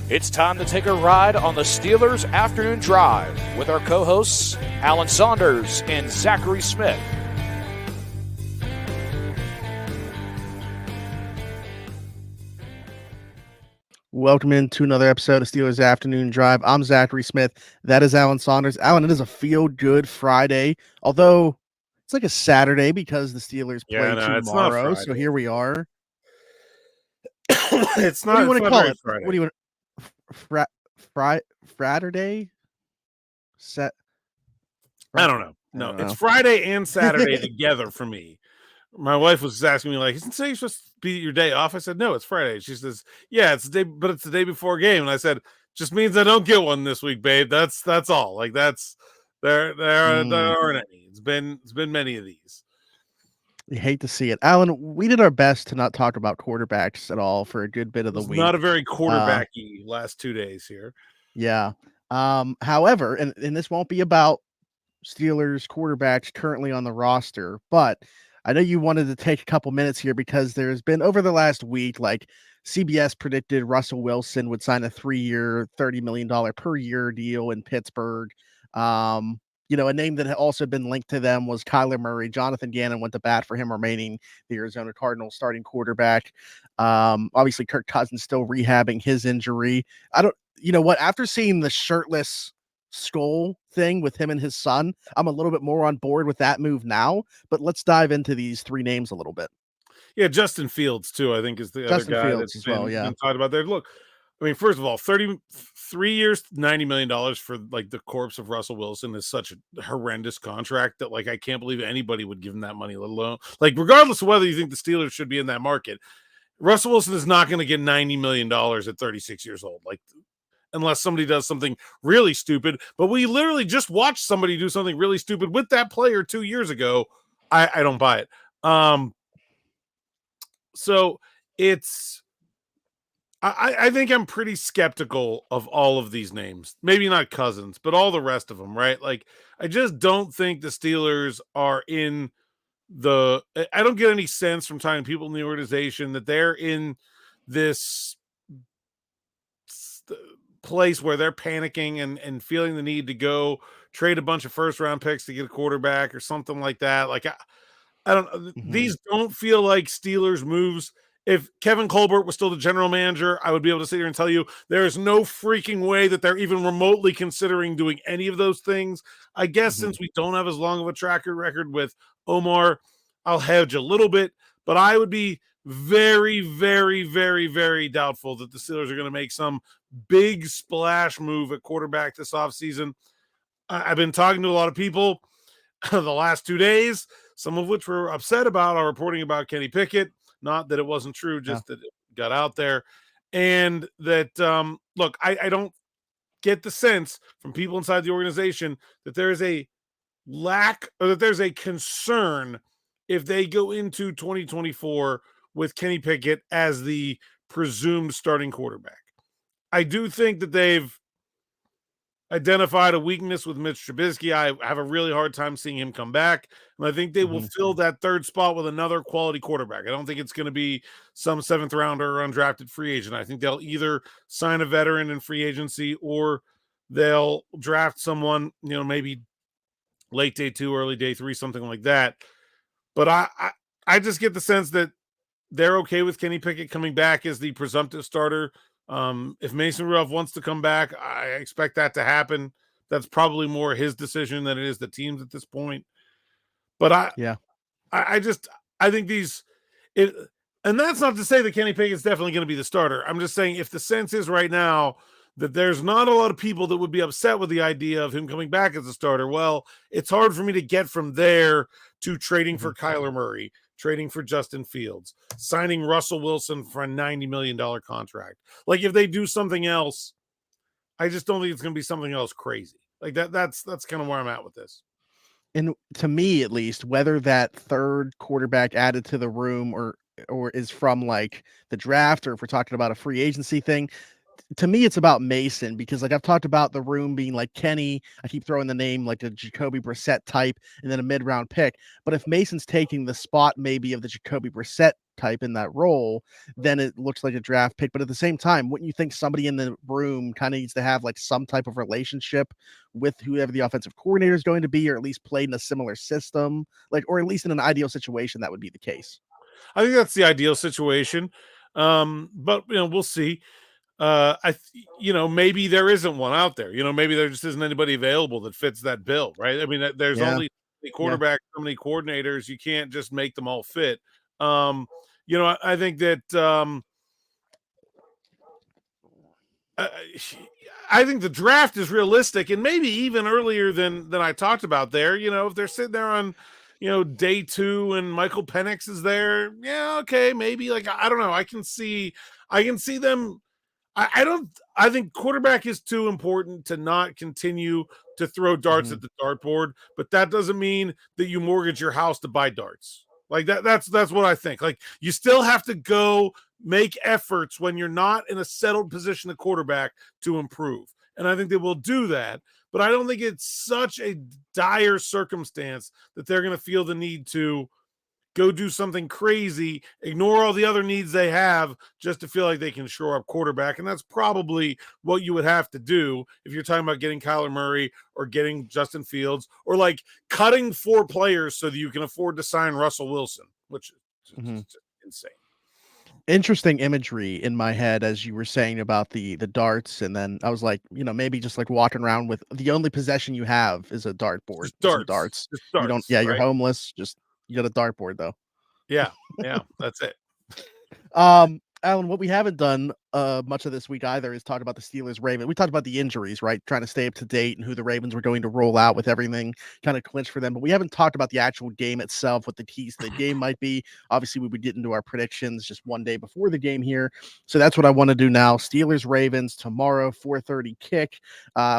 It's time to take a ride on the Steelers Afternoon Drive with our co-hosts, Saunders and Zachary Smith. Welcome into another episode of Steelers Afternoon Drive. I'm Zachary Smith. That is Saunders. It is a feel-good Friday, although it's like a Saturday because the Steelers play tomorrow. So here we are. It's not. What do you want to call it? Friday. What do you want? Fraturday? I don't know. No, it's Friday and Saturday together for me. My wife was asking me, like, isn't today supposed to be your day off? I said, no, it's Friday. She says, yeah, it's the day, but it's the day before a game. And I said, just means I don't get one this week, babe. That's all. Like, that's there aren't any. It's been many of these. We hate to see it. Alan, we did our best to not talk about quarterbacks at all for a good bit of the week. Not a very quarterbacky last 2 days here. Yeah. However, and this won't be about Steelers quarterbacks currently on the roster, but I know you wanted to take a couple minutes here because there's been over the last week, like CBS predicted Russell Wilson would sign a 3-year, $30 million per year deal in Pittsburgh. A name that had also been linked to them was Kyler Murray. Jonathan Gannon went to bat for him, remaining the Arizona Cardinals starting quarterback. Obviously, Kirk Cousins still rehabbing his injury. After seeing the shirtless skull thing with him and his son, I'm a little bit more on board with that move now. But let's dive into these three names a little bit. Yeah, Justin Fields, too, I think is the other guy that's been talked about there. Look, I mean, first of all, 33 years, $90 million for like the corpse of Russell Wilson is such a horrendous contract that, like, I can't believe anybody would give him that money, let alone, like, regardless of whether you think the Steelers should be in that market, Russell Wilson is not going to get $90 million at 36 years old, like, unless somebody does something really stupid. But we literally just watched somebody do something really stupid with that player 2 years ago. I don't buy it. So it's, I think I'm pretty skeptical of all of these names. Maybe not Cousins, but all the rest of them, right? Like, I just don't think the Steelers are in I don't get any sense from talking to people in the organization that they're in this place where they're panicking and feeling the need to go trade a bunch of first-round picks to get a quarterback or something like that. Like, I don't know. Mm-hmm. These don't feel like Steelers moves. If Kevin Colbert was still the general manager, I would be able to sit here and tell you there is no freaking way that they're even remotely considering doing any of those things. I guess since we don't have as long of a track record with Omar, I'll hedge a little bit, but I would be very, very, very, very doubtful that the Steelers are going to make some big splash move at quarterback this offseason. I've been talking to a lot of people the last 2 days, some of which were upset about our reporting about Kenny Pickett. Not that it wasn't true, just that it got out there. And that, look, I don't get the sense from people inside the organization that there is a lack or that there's a concern if they go into 2024 with Kenny Pickett as the presumed starting quarterback. I do think that they've identified a weakness with Mitch Trubisky. I have a really hard time seeing him come back. And I think they will fill that third spot with another quality quarterback. I don't think it's going to be some seventh rounder or undrafted free agent. I think they'll either sign a veteran in free agency or they'll draft someone, maybe late day 2, early day 3, something like that. But I just get the sense that they're okay with Kenny Pickett coming back as the presumptive starter. If Mason Rudolph wants to come back, I expect that to happen. That's probably more his decision than it is the team's at this point. But I think and that's not to say that Kenny Pickett's definitely going to be the starter. I'm just saying if the sense is right now that there's not a lot of people that would be upset with the idea of him coming back as a starter, well, it's hard for me to get from there to trading for Kyler Murray, trading for Justin Fields, signing Russell Wilson for a $90 million contract. Like, if they do something else, I just don't think it's going to be something else crazy. Like, that's kind of where I'm at with this. And to me, at least, whether that third quarterback added to the room or is from like the draft, or if we're talking about a free agency thing, to me, it's about Mason, because like I've talked about the room being like Kenny. I keep throwing the name like a Jacoby Brissett type and then a mid-round pick. But if Mason's taking the spot maybe of the Jacoby Brissett archetype in that role, then it looks like a draft pick. But at the same time, wouldn't you think somebody in the room kind of needs to have like some type of relationship with whoever the offensive coordinator is going to be, or at least played in a similar system, like, or at least in an ideal situation, that would be the case. I think that's the ideal situation. But we'll see. Maybe there isn't one out there. Maybe there just isn't anybody available that fits that bill, right? I mean, there's Yeah. only so many quarterbacks, so many coordinators. You can't just make them all fit. I think that I think the draft is realistic, and maybe even earlier than I talked about there. If they're sitting there on, day 2 and Michael Penix is there, yeah, okay, maybe. Like, I don't know. I can see them. I think quarterback is too important to not continue to throw darts at the dartboard, but that doesn't mean that you mortgage your house to buy darts. Like that's what I think. Like, you still have to go make efforts when you're not in a settled position at quarterback to improve. And I think they will do that, but I don't think it's such a dire circumstance that they're going to feel the need to go do something crazy, ignore all the other needs they have just to feel like they can shore up quarterback. And that's probably what you would have to do if you're talking about getting Kyler Murray or getting Justin Fields, or like cutting 4 players so that you can afford to sign Russell Wilson, which is just insane. Interesting imagery in my head as you were saying about the darts, and then I was like, maybe just like walking around with the only possession you have is a dartboard. Just darts. Darts. Just darts. You don't. Yeah, you're right? homeless. Just you got a dartboard though. Yeah, that's it. Alan, what we haven't done much of this week either is talk about the Steelers Ravens. We talked about the injuries, right? Trying to stay up to date and who the Ravens were going to roll out with everything kind of clinched for them. But we haven't talked about the actual game itself, what the keys to the game might be. Obviously, we would get into our predictions just one day before the game here. So that's what I want to do now. Steelers Ravens tomorrow, 4:30 kick.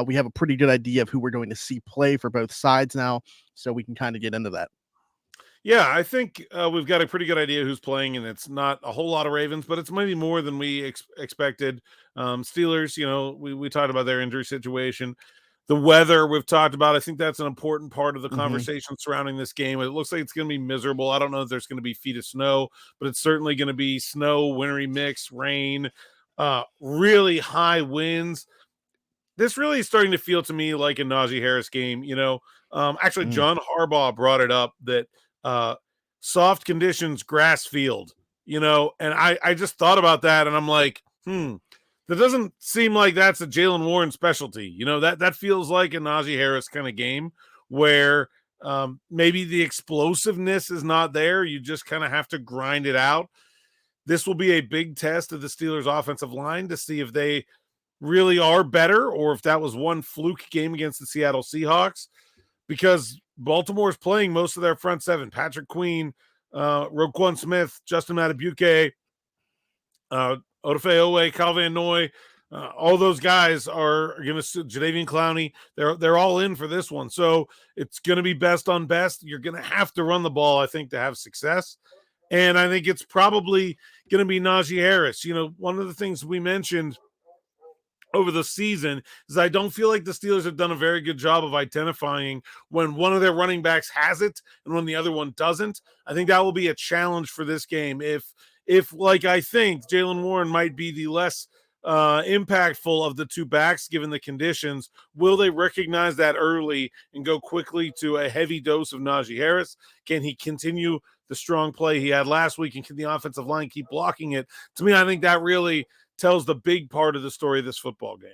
We have a pretty good idea of who we're going to see play for both sides now, so we can kind of get into that. Yeah, I think we've got a pretty good idea who's playing, and it's not a whole lot of Ravens, but it's maybe more than we expected. Steelers, we talked about their injury situation. The weather we've talked about. I think that's an important part of the conversation surrounding this game. It looks like it's going to be miserable. I don't know if there's going to be feet of snow, but it's certainly going to be snow, wintry mix, rain, really high winds. This really is starting to feel to me like a Najee Harris game. Actually, John Harbaugh brought it up that soft conditions, grass field, and I just thought about that, and I'm like, that doesn't seem like that's a Jaylen Warren specialty. That feels like a Najee Harris kind of game where maybe the explosiveness is not there. You just kind of have to grind it out. This will be a big test of the Steelers offensive line to see if they really are better or if that was one fluke game against the Seattle Seahawks, because Baltimore's playing most of their front seven: Patrick Queen, Roquan Smith, Justin Madubuike, Odafe Owe, Kyle Van Noy. All those guys are going to Jadeveon Clowney. They're all in for this one. So it's going to be best on best. You're going to have to run the ball, I think, to have success. And I think it's probably going to be Najee Harris. One of the things we mentioned over the season is I don't feel like the Steelers have done a very good job of identifying when one of their running backs has it and when the other one doesn't. I think that will be a challenge for this game. If like, I think Jaylen Warren might be the less impactful of the two backs given the conditions, will they recognize that early and go quickly to a heavy dose of Najee Harris? Can he continue the strong play he had last week, and can the offensive line keep blocking it? To me, I think that really tells the big part of the story of this football game.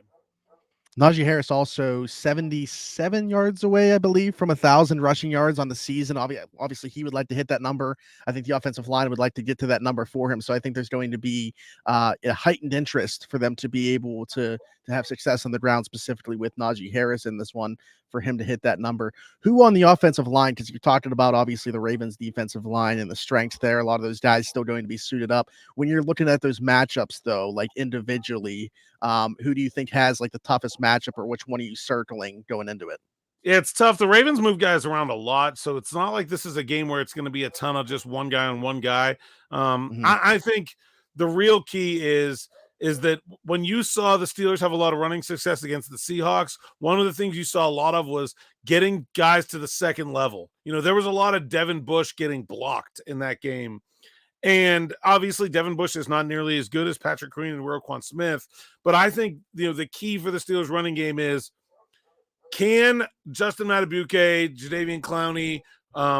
Najee Harris also 77 yards away, I believe, from 1,000 rushing yards on the season. Obviously, he would like to hit that number. I think the offensive line would like to get to that number for him. So I think there's going to be a heightened interest for them to be able to have success on the ground, specifically with Najee Harris in this one, for him to hit that number. Who on the offensive line, because you're talking about obviously the Ravens defensive line and the strength there, a lot of those guys still going to be suited up. When you're looking at those matchups though, like individually, who do you think has like the toughest matchup, or which one are you circling going into it? Yeah, it's tough. The Ravens move guys around a lot, so it's not like this is a game where it's going to be a ton of just one guy on one guy. I think the real key is that when you saw the Steelers have a lot of running success against the Seahawks, one of the things you saw a lot of was getting guys to the second level. There was a lot of Devin Bush getting blocked in that game. And obviously, Devin Bush is not nearly as good as Patrick Queen and Roquan Smith. But I think the key for the Steelers running game is, can Justin Madubuike, Jadeveon Clowney,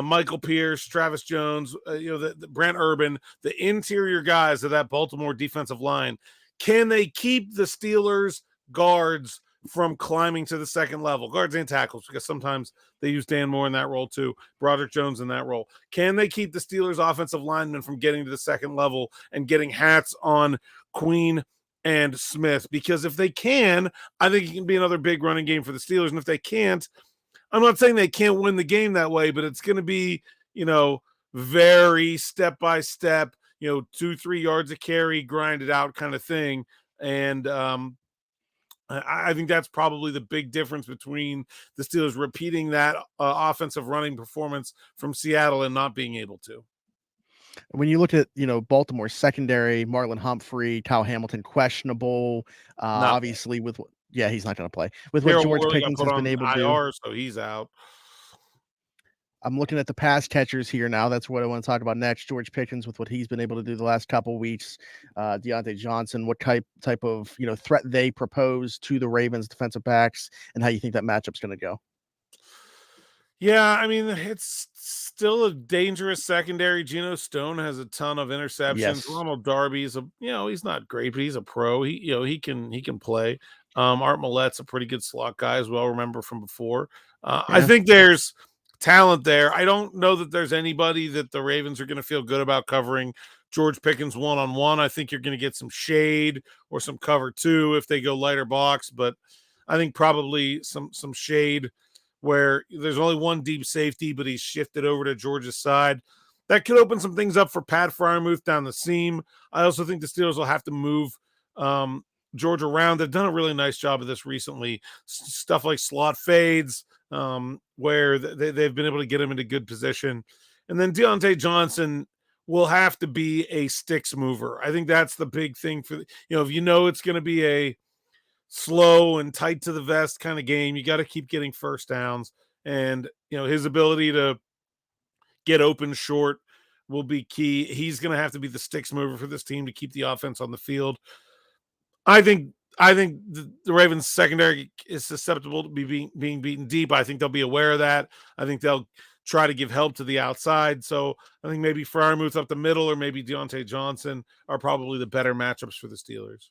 Michael Pierce, Travis Jones, the Brent Urban, the interior guys of that Baltimore defensive line, can they keep the Steelers guards from climbing to the second level, guards and tackles, because sometimes they use Dan Moore in that role too, Broderick Jones in that role. Can they keep the Steelers offensive linemen from getting to the second level and getting hats on Queen and Smith? Because if they can, I think it can be another big running game for the Steelers. And if they can't, I'm not saying they can't win the game that way, but it's going to be, very step-by-step, 2-3 yards a carry, grind it out kind of thing. And I think that's probably the big difference between the Steelers repeating that offensive running performance from Seattle and not being able to. When you look at, Baltimore's secondary, Marlon Humphrey, Kyle Hamilton, questionable, obviously with, he's not going to play. With what George Pickens has been able to do. So he's out. I'm looking at the pass catchers here now. That's what I want to talk about next. George Pickens with what he's been able to do the last couple of weeks. Deontay Johnson, what type of threat they propose to the Ravens defensive backs, and how you think that matchup's going to go. Yeah, I mean, it's still a dangerous secondary. Geno Stone has a ton of interceptions. Yes. Ronald Darby's he's not great, but he's a pro. He can play. Art Millette's a pretty good slot guy as well. Remember from before. I think there's talent there. I don't know that there's anybody that the Ravens are going to feel good about covering George Pickens one-on-one. I think you're going to get some shade or some cover two if they go lighter box, but I think probably some shade where there's only one deep safety, but he's shifted over to George's side. That could open some things up for Pat Freiermuth down the seam. I also think the Steelers will have to move George around. They've done a really nice job of this recently. Stuff like slot fades, where they've been able to get him into good position. And then Deontay Johnson will have to be a sticks mover. I think that's the big thing for, if it's going to be a slow and tight to the vest kind of game, you got to keep getting first downs. And, his ability to get open short will be key. He's going to have to be the sticks mover for this team to keep the offense on the field. I think the Ravens secondary is susceptible to being beaten deep. I think they'll be aware of that. I think they'll try to give help to the outside. So I think maybe Freiermuth up the middle or maybe Deontay Johnson are probably the better matchups for the Steelers.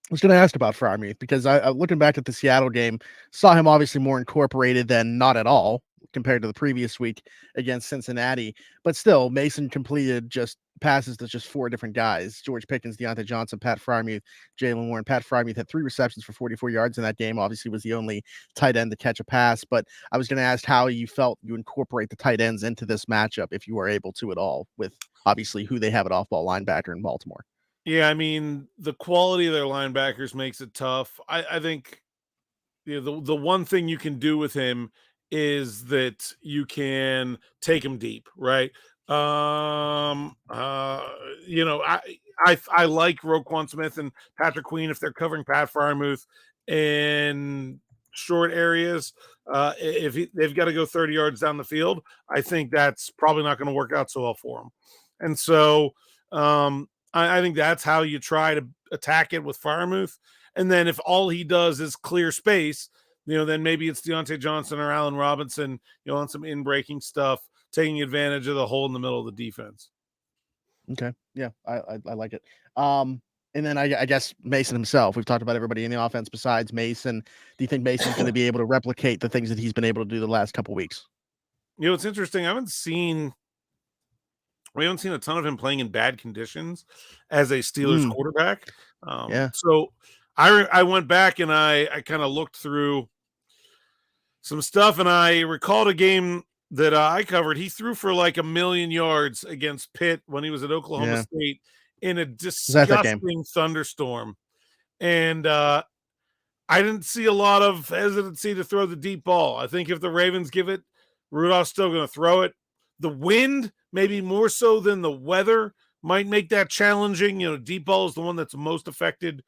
I was going to ask about Freiermuth because I looking back at the Seattle game, saw him obviously more incorporated than not at all compared to the previous week against Cincinnati. But still, Mason completed just passes to just four different guys: George Pickens, Deontay Johnson, Pat Freiermuth, Jalen Warren. Pat Freiermuth had 3 receptions for 44 yards in that game. Obviously was the only tight end to catch a pass. But I was going to ask how you felt you incorporate the tight ends into this matchup, if you are able to at all, with obviously who they have at off-ball linebacker in Baltimore. Yeah, I mean, the quality of their linebackers makes it tough. I think the one thing you can do with him is that you can take him deep, right? I like Roquan Smith and Patrick Queen if they're covering Pat Freiermuth in short areas. If they've got to go 30 yards down the field, I think that's probably not going to work out so well for them. And so I think that's how you try to attack it with Freiermuth. And then if all he does is clear space, then maybe it's Deontay Johnson or Allen Robinson, on some in-breaking stuff, taking advantage of the hole in the middle of the defense. Okay. Yeah, I like it. And then I guess Mason himself, we've talked about everybody in the offense besides Mason. Do you think Mason's going to be able to replicate the things that he's been able to do the last couple weeks? It's interesting. We haven't seen a ton of him playing in bad conditions as a Steelers quarterback. So I went back and I kind of looked through some stuff, and I recalled a game that I covered. He threw for like 1,000,000 yards against Pitt when he was at Oklahoma State in a disgusting thunderstorm. And I didn't see a lot of hesitancy to throw the deep ball. I think if the Ravens give it, Rudolph's still going to throw it. The wind, maybe more so than the weather, might make that challenging. Deep ball is the one that's most affected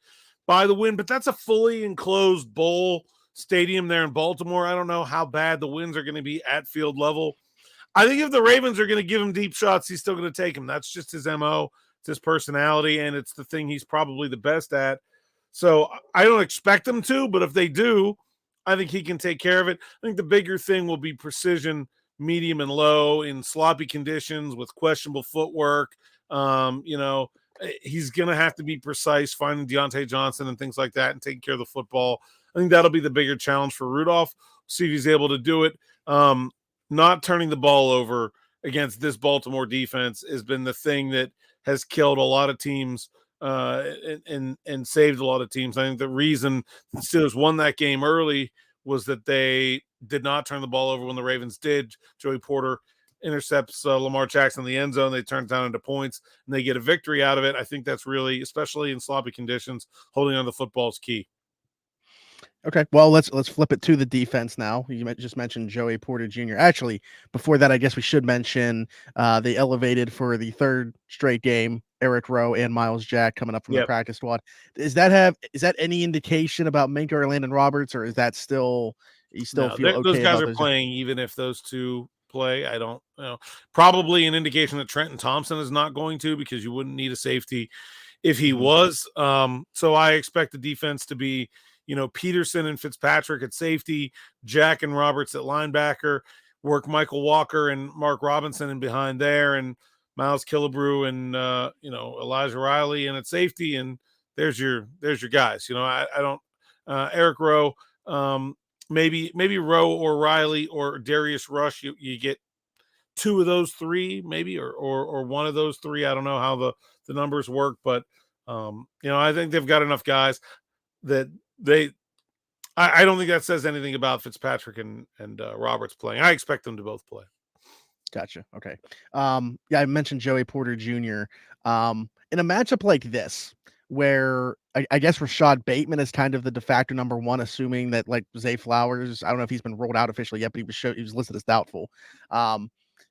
by the wind, but that's a fully enclosed bowl stadium there in Baltimore. I don't know how bad the winds are going to be at field level. I think if the Ravens are going to give him deep shots, he's still going to take them. That's just his MO. It's his personality, and it's the thing he's probably the best at. So I don't expect them to, but if they do, I think he can take care of it. I think the bigger thing will be precision, medium and low in sloppy conditions with questionable footwork. He's going to have to be precise, finding Deontay Johnson and things like that and taking care of the football. I think that'll be the bigger challenge for Rudolph. See if he's able to do it. Not turning the ball over against this Baltimore defense has been the thing that has killed a lot of teams and saved a lot of teams. I think the reason the Steelers won that game early was that they did not turn the ball over when the Ravens did. Joey Porter intercepts Lamar Jackson in the end zone. They turn it down into points, and they get a victory out of it. I think that's really, especially in sloppy conditions, holding on to the football is key. Okay, well, let's flip it to the defense now. You just mentioned Joey Porter Jr. Actually, before that, I guess we should mention they elevated for the third straight game Eric Rowe and Myles Jack coming up from the practice squad. Is that any indication about Minkah or Elandon Roberts, or is that still feel okay? Those guys are playing even if those two play. I don't know. Probably an indication that Trenton Thompson is not going to, because you wouldn't need a safety if he was. So I expect the defense to be, Peterson and Fitzpatrick at safety, Jack and Roberts at linebacker, work Michael Walker and Mark Robinson in behind there, and Miles Killebrew and Elijah Riley in at safety, and there's your guys. I don't Eric Rowe, maybe Rowe or Riley or Darius Rush. You get two of those three, maybe, or one of those three. I don't know how the numbers work, but I think they've got enough guys that I don't think that says anything about Fitzpatrick and Roberts playing. I expect them to both play. Gotcha. Okay. I mentioned Joey Porter Jr. In a matchup like this, where I guess Rashad Bateman is kind of the de facto number one, assuming that like Zay Flowers, I don't know if he's been rolled out officially yet, but he was listed as doubtful.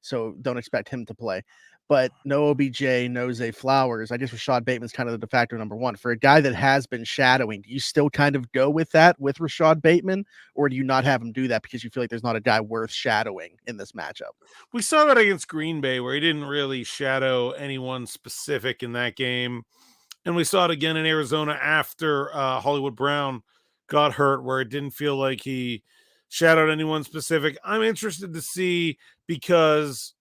So don't expect him to play. But no OBJ, no Zay Flowers. I guess Rashad Bateman's kind of the de facto number one. For a guy that has been shadowing, do you still kind of go with that with Rashad Bateman, or do you not have him do that because you feel like there's not a guy worth shadowing in this matchup? We saw that against Green Bay, where he didn't really shadow anyone specific in that game. And we saw it again in Arizona after Hollywood Brown got hurt, where it didn't feel like he shadowed anyone specific. I'm interested to see because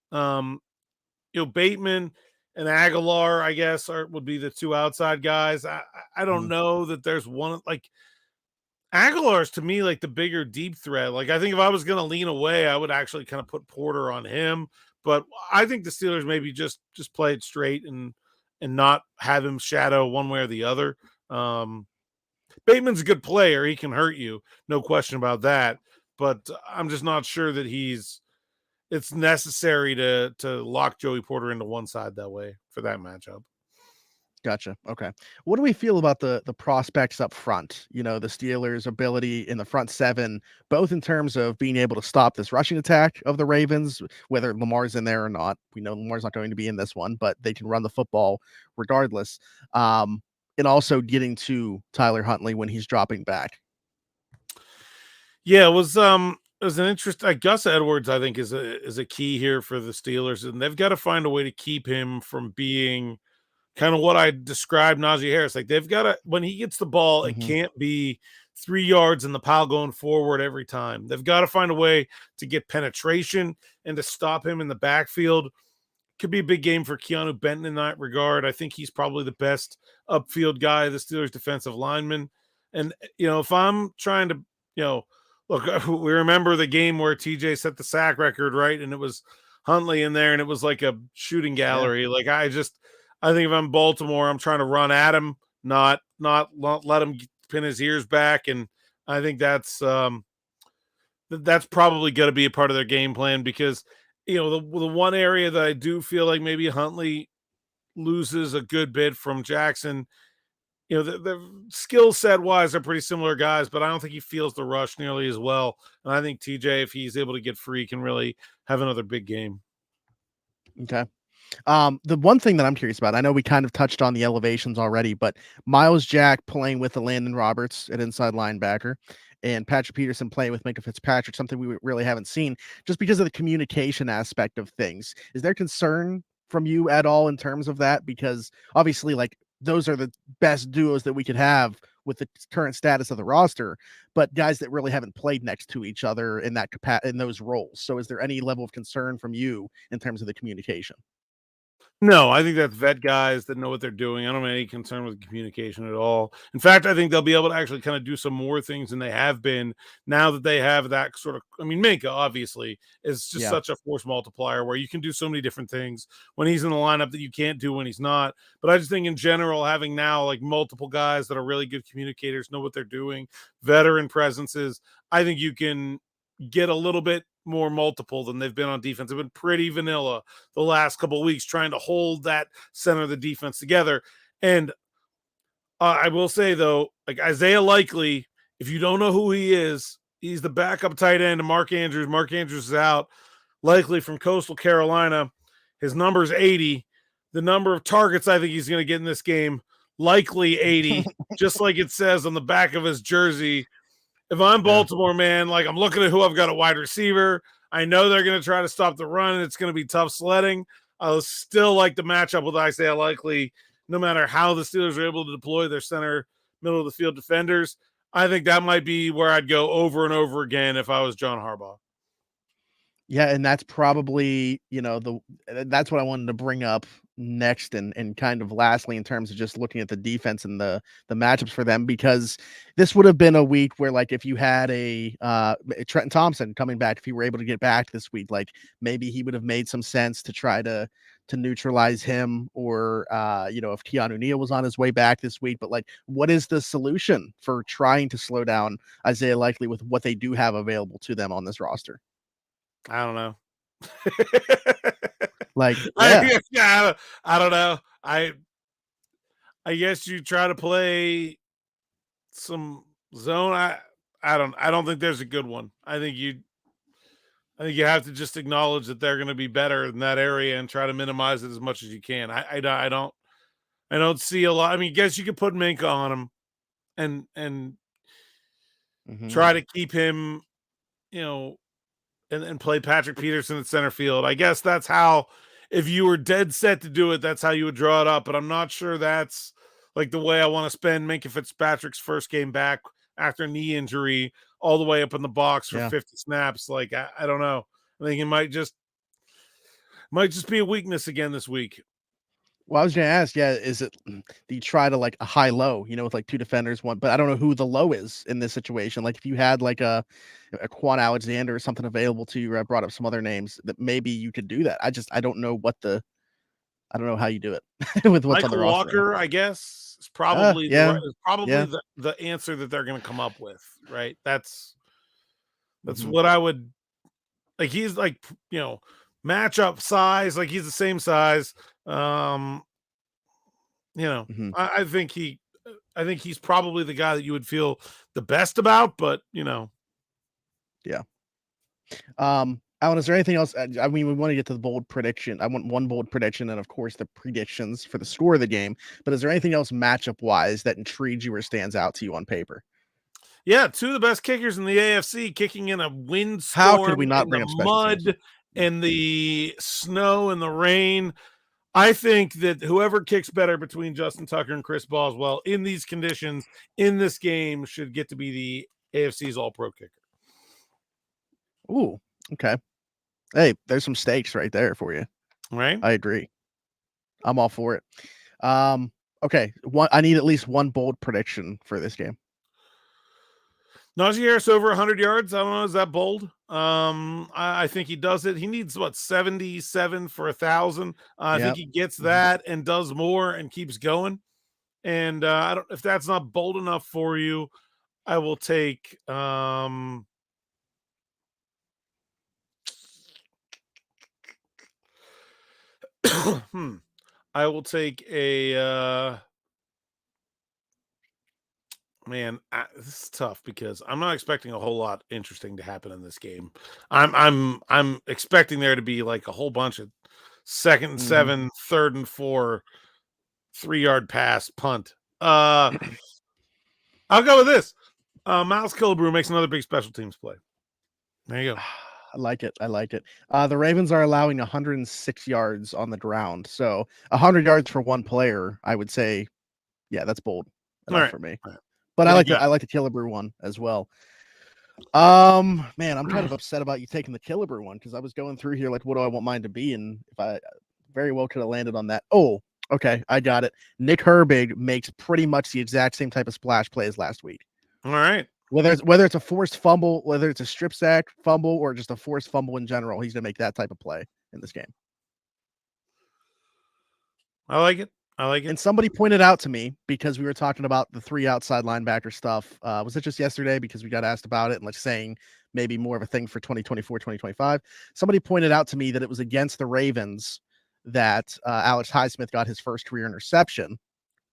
Bateman and Aguilar, I guess, would be the two outside guys. I don't know that there's one like Aguilar's to me like the bigger deep threat. Like I think if I was going to lean away, I would actually kind of put Porter on him. But I think the Steelers maybe just play it straight and not have him shadow one way or the other. Bateman's a good player. He can hurt you. No question about that. But I'm just not sure that it's necessary to lock Joey Porter into one side that way for that matchup. Gotcha. Okay. What do we feel about the prospects up front? The Steelers' ability in the front seven, both in terms of being able to stop this rushing attack of the Ravens, whether Lamar's in there or not. We know Lamar's not going to be in this one, but they can run the football regardless. And also getting to Tyler Huntley when he's dropping back. Yeah, it was an interest. Gus Edwards, I think, is a key here for the Steelers, and they've got to find a way to keep him from being kind of what I described Najee Harris. Like they've got to, when he gets the ball, it can't be 3 yards in the pile going forward every time. They've got to find a way to get penetration and to stop him in the backfield. Could be a big game for Keanu Benton in that regard. I think he's probably the best upfield guy, the Steelers defensive lineman. And, if I'm trying to, look, we remember the game where TJ set the sack record, right? And it was Huntley in there and it was like a shooting gallery. Yeah. Like I think if I'm Baltimore, I'm trying to run at him, not let him pin his ears back. And I think that's probably going to be a part of their game plan because, the one area that I do feel like maybe Huntley loses a good bit from Jackson, the skill set wise are pretty similar guys, but I don't think he feels the rush nearly as well. And I think TJ, if he's able to get free, can really have another big game. Okay. The one thing that I'm curious about, I know we kind of touched on the elevations already, but Myles Jack playing with Elandon Roberts at inside linebacker and Patrick Peterson playing with Minkah Fitzpatrick, something we really haven't seen just because of the communication aspect of things. Is there concern from you at all in terms of that? Because obviously, like, those are the best duos that we could have with the current status of the roster, but guys that really haven't played next to each other in that in those roles. So is there any level of concern from you in terms of the communication? No, I think that's vet guys that know what they're doing. I don't have any concern with communication at all. In fact, I think they'll be able to actually kind of do some more things than they have been now that they have that sort of. I mean, Minkah obviously is just such a force multiplier where you can do so many different things when he's in the lineup that you can't do when he's not. But I just think in general, having now like multiple guys that are really good communicators, know what they're doing, veteran presences, I think you can get a little bit more multiple than they've been on defense. They've been pretty vanilla the last couple of weeks trying to hold that center of the defense together. And I will say, though, like Isaiah Likely, if you don't know who he is, he's the backup tight end to Mark Andrews. Mark Andrews is out. Likely from Coastal Carolina. His number is 80. The number of targets I think he's going to get in this game, likely 80, just like it says on the back of his jersey. If I'm Baltimore, man, like I'm looking at who I've got a wide receiver. I know they're going to try to stop the run, and it's going to be tough sledding. I'll still like the matchup with Isaiah Likely, no matter how the Steelers are able to deploy their center, middle of the field defenders. I think that might be where I'd go over and over again if I was John Harbaugh. Yeah, and that's probably, that's what I wanted to bring up next and kind of lastly in terms of just looking at the defense and the matchups for them, because this would have been a week where, like, if you had a Trenton Thompson coming back, if he were able to get back this week, like maybe he would have made some sense to try to neutralize him, or if Keanu Neal was on his way back this week. But like, what is the solution for trying to slow down Isaiah Likely with what they do have available to them on this roster? I don't know. Like, I don't know. I guess you try to play some zone. I don't think there's a good one. I think you have to just acknowledge that they're going to be better in that area and try to minimize it as much as you can. I don't see a lot. I mean, I guess you could put Minkah on him and try to keep him, and play Patrick Peterson at center field. I guess that's how, if you were dead set to do it, that's how you would draw it up. But I'm not sure that's like the way I want to spend Minkah Fitzpatrick's first game back after a knee injury all the way up in the box for 50 snaps. Like, I don't know. I think it might just be a weakness again this week. Well, I was going to ask, is it, do you try to like a high low, with like two defenders, one, but I don't know who the low is in this situation. Like if you had like a Quan Alexander or something available to you, I brought up some other names that maybe you could do that. I don't know I don't know how you do it with what's on the roster. Walker, I guess, is probably the answer that they're going to come up with, right? That's what I would like. He's like, matchup size, like he's the same size. I think he's probably the guy that you would feel the best about, but yeah. Alan, is there anything else? I mean, we want to get to the bold prediction. I want one bold prediction, and of course the predictions for the score of the game. But is there anything else matchup wise that intrigues you or stands out to you on paper? Yeah, two of the best kickers in the AFC kicking in a windstorm. How could we not bring up mud and the snow and the rain? I think that whoever kicks better between Justin Tucker and Chris Boswell in these conditions in this game should get to be the AFC's All-Pro kicker. Ooh, okay. Hey, there's some stakes right there for you. Right? I agree. I'm all for it. Okay. I need at least one bold prediction for this game. Najee Harris over 100 yards. I don't know. Is that bold? I think he does it. He needs 77 for 1,000. I think he gets that and does more and keeps going. And I don't, if that's not bold enough for you, I will take I will take a man, this is tough because I'm not expecting a whole lot interesting to happen in this game. I'm expecting there to be like a whole bunch of 2nd and 7, 3rd and 4, 3-yard pass, punt. I'll go with this. Myles Killebrew makes another big special teams play. There you go. I like it. The Ravens are allowing 106 yards on the ground. So 100 yards for one player, I would say, yeah, that's bold enough for me. Right. But I like the Killebrew one as well. Man, I'm kind of upset about you taking the Killebrew one because I was going through here like, what do I want mine to be? And if I very well could have landed on that. Oh, okay, I got it. Nick Herbig makes pretty much the exact same type of splash play as last week. All right. Whether it's a forced fumble, whether it's a strip sack fumble, or just a forced fumble in general, he's gonna make that type of play in this game. I like it. And somebody pointed out to me, because we were talking about the 3 outside linebacker stuff. Was it just yesterday? Because we got asked about it and like saying maybe more of a thing for 2024, 2025. Somebody pointed out to me that it was against the Ravens that Alex Highsmith got his first career interception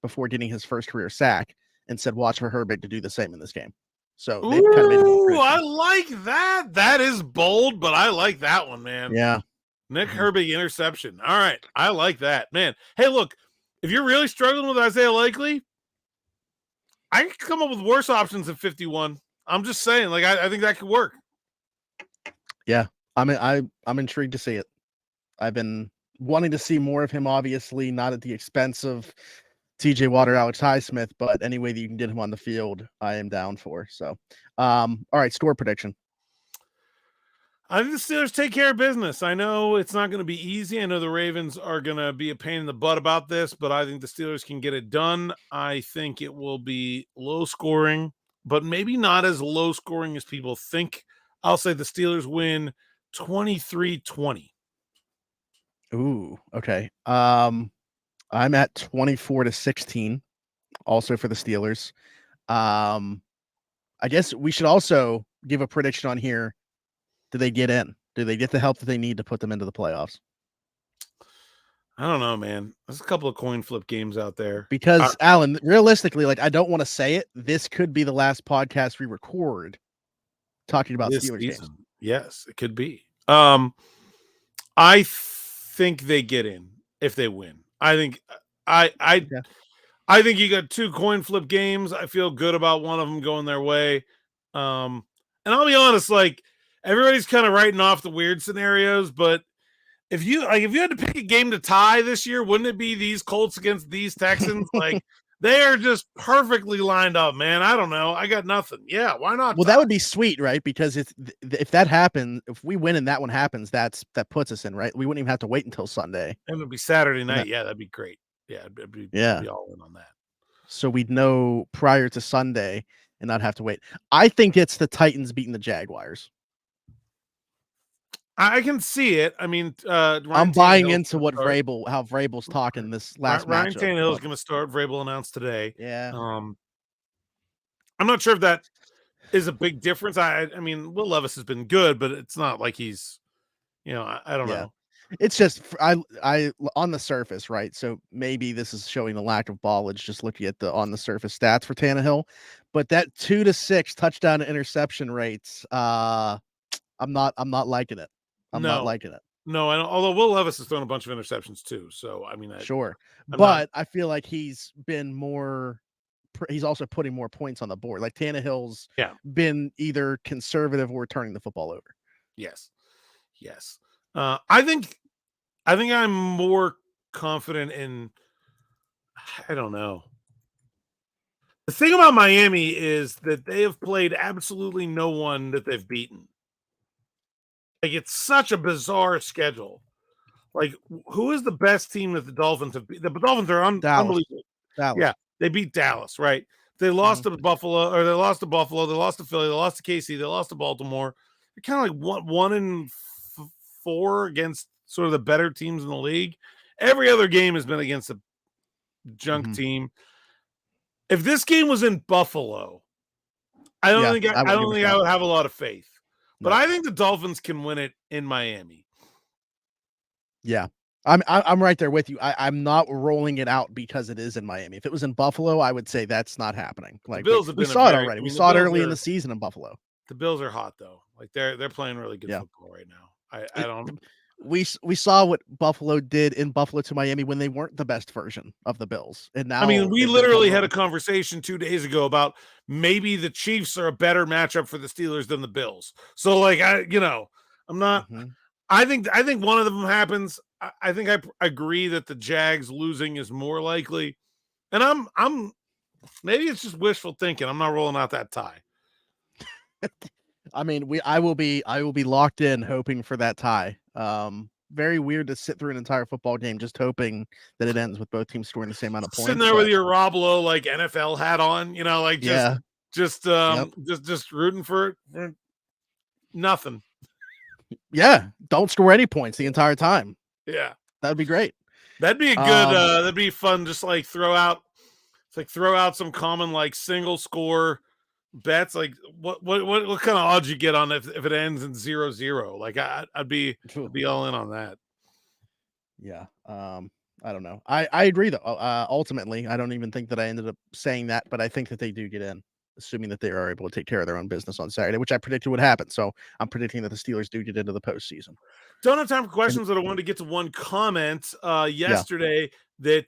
before getting his first career sack, and said, watch for Herbig to do the same in this game. So they kind of made it. I like that. That is bold, but I like that one, man. Yeah. Nick Herbig interception. All right. I like that, man. Hey, look, if you're really struggling with Isaiah Likely, I can come up with worse options than 51. I'm just saying, like, I think that could work. Yeah. I'm intrigued to see it. I've been wanting to see more of him, obviously, not at the expense of TJ Watt or Alex Highsmith, but any way that you can get him on the field, I am down for. So, all right, score prediction. I think the Steelers take care of business. I know it's not going to be easy. I know the Ravens are going to be a pain in the butt about this, but I think the Steelers can get it done. I think it will be low scoring, but maybe not as low scoring as people think. I'll say the Steelers win 23-20. Ooh, okay. I'm at 24-16, also for the Steelers. I guess we should also give a prediction on here. Do they get in? Do they get the help that they need to put them into the playoffs? I don't know, man. There's a couple of coin flip games out there. Because, Alan, realistically, like, I don't want to say it. This could be the last podcast we record talking about Steelers games. Yes, it could be. I think they get in if they win. I think I think you got 2 coin flip games. I feel good about one of them going their way. And I'll be honest, like, everybody's kind of writing off the weird scenarios, but if you had to pick a game to tie this year, wouldn't it be these Colts against these Texans? Like, they are just perfectly lined up, man. I don't know. I got nothing. Yeah, why not? Well, that would be sweet, right? Because if that happens, if we win and that one happens, that puts us in, right? We wouldn't even have to wait until Sunday. And it would be Saturday night. Yeah, that'd be great. Yeah, I'd be all in on that. So we'd know prior to Sunday and not have to wait. I think it's the Titans beating the Jaguars. I can see it. I mean, I'm buying into what how Vrabel's talking this last Ryan matchup. Tannehill is going to start. Vrabel announced today. Yeah. I'm not sure if that is a big difference. I mean, Will Levis has been good, but it's not like he's, I don't know. It's just I on the surface, right? So maybe this is showing the lack of ballage just looking at the on the surface stats for Tannehill, but that 2-6 touchdown to interception rates, I'm not liking it. I'm not liking it. No, and although Will Levis has thrown a bunch of interceptions too, so I mean, I feel like he's been more. He's also putting more points on the board. Like Tannehill's been either conservative or turning the football over. Yes. I think I'm more confident in. I don't know. The thing about Miami is that they have played absolutely no one that they've beaten. Like, it's such a bizarre schedule. Like, who is the best team that the Dolphins have beat? The Dolphins are unbelievable. Dallas. Yeah, they beat Dallas, right? They lost to Buffalo, or they lost to Buffalo, they lost to Philly, they lost to KC, they lost to Baltimore. They're kind of like 1-4 against sort of the better teams in the league. Every other game has been against a junk team. If this game was in Buffalo, I don't think I would have a lot of faith. But I think the Dolphins can win it in Miami. Yeah, I'm right there with you. I'm not rolling it out because it is in Miami. If it was in Buffalo, I would say that's not happening. Like, we saw it already. We saw it early in the season in Buffalo. The Bills are hot though. Like, they're playing really good football right now. I don't. we saw what Buffalo did in Buffalo to Miami when they weren't the best version of the Bills, and now I mean, we they've been literally coming had a on. conversation 2 days ago about maybe the Chiefs are a better matchup for the Steelers than the Bills. So, like, I'm not. Mhm. I think one of them happens. I think I agree that the Jags losing is more likely, and I'm maybe it's just wishful thinking. I'm not rolling out that tie. I mean, I will be locked in hoping for that tie. Very weird to sit through an entire football game just hoping that it ends with both teams scoring the same amount of points. Sitting there with your Rob Lowe like NFL hat on, like yeah, just rooting for nothing. Yeah, don't score any points the entire time. Yeah, that would be great. That'd be a good. That'd be fun. Just like throw out some common like single score bets. Like what kind of odds you get on if it ends in 0-0? Like I'd be all in on that. Yeah. I don't know. I agree though. Ultimately, I don't even think that I ended up saying that, but I think that they do get in, assuming that they are able to take care of their own business on Saturday, which I predicted would happen. So I'm predicting that the Steelers do get into the postseason. Don't have time for questions, but I wanted to get to one comment yesterday that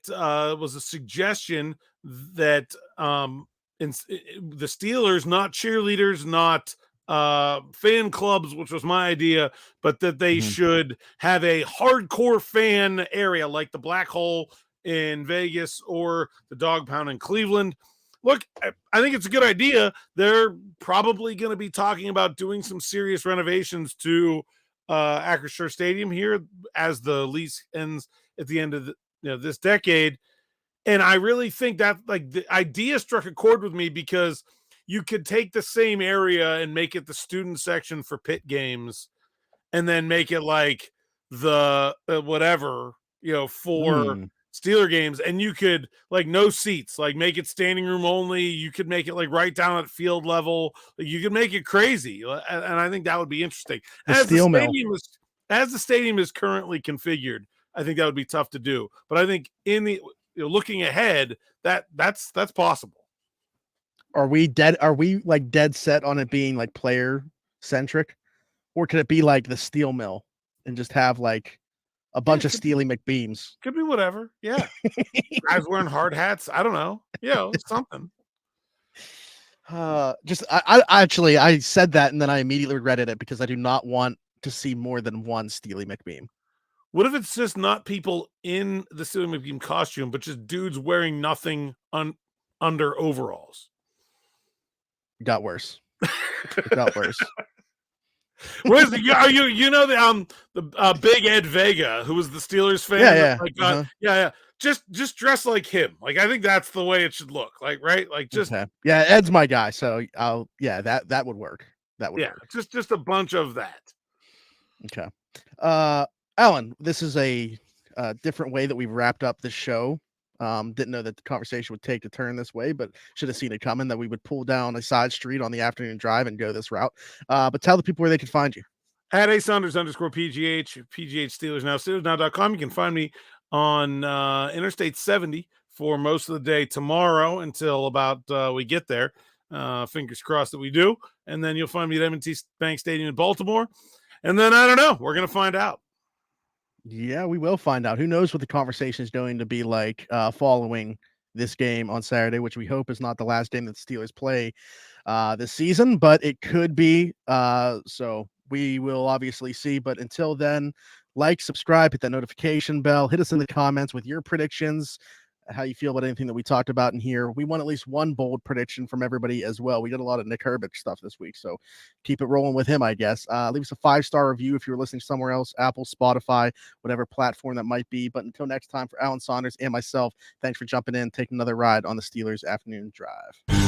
was a suggestion that the Steelers, not cheerleaders, not fan clubs, which was my idea, but that they should have a hardcore fan area like the Black Hole in Vegas or the Dog Pound in Cleveland. Look, I think it's a good idea. They're probably going to be talking about doing some serious renovations to Acrisure Stadium here as the lease ends at the end of this decade. And I really think that like the idea struck a chord with me because you could take the same area and make it the student section for pit games and then make it like the whatever, for Steeler games. And you could like no seats, like make it standing room only. You could make it like right down at field level. Like, you could make it crazy. And I think that would be interesting. As the stadium is currently configured, I think that would be tough to do. But I think in the looking ahead, that's possible. Are we like dead set on it being like player centric, or could it be like the steel mill and just have like a bunch of Steely McBeams? Could be whatever. Yeah. Guys wearing hard hats. I don't know. Something. I said that and then I immediately regretted it because I do not want to see more than one Steely McBeam. What if it's just not people in the Steely McBeam costume, but just dudes wearing nothing under overalls? Got worse. It got worse. Where's the big Ed Vega, who was the Steelers fan? Yeah. Just dress like him. Like I think that's the way it should look. Like right, like just Ed's my guy. So that would work. That would work. Just a bunch of that. Okay, Alan, this is a different way that we've wrapped up the show. Didn't know that the conversation would take a turn this way, but should have seen it coming that we would pull down a side street on the afternoon drive and go this route. But tell the people where they can find you. At @Saunders_PGH, PGH Steelers Now, SteelersNow.com. You can find me on Interstate 70 for most of the day tomorrow until about we get there. Fingers crossed that we do. And then you'll find me at M&T Bank Stadium in Baltimore. And then I don't know. We're going to find out. Yeah, we will find out. Who knows what the conversation is going to be like following this game on Saturday, which we hope is not the last game that the Steelers play this season, but it could be. So we will obviously see. But until then, like, subscribe, hit that notification bell, hit us in the comments with your predictions, how you feel about anything that we talked about in here. We want at least one bold prediction from everybody as well. We did a lot of Nick Herbig stuff this week, so keep it rolling with him, I guess. Leave us a 5-star review if you're listening somewhere else, Apple, Spotify, whatever platform that might be. But until next time, for Alan Saunders and myself, thanks for jumping in, taking another ride on the Steelers Afternoon Drive.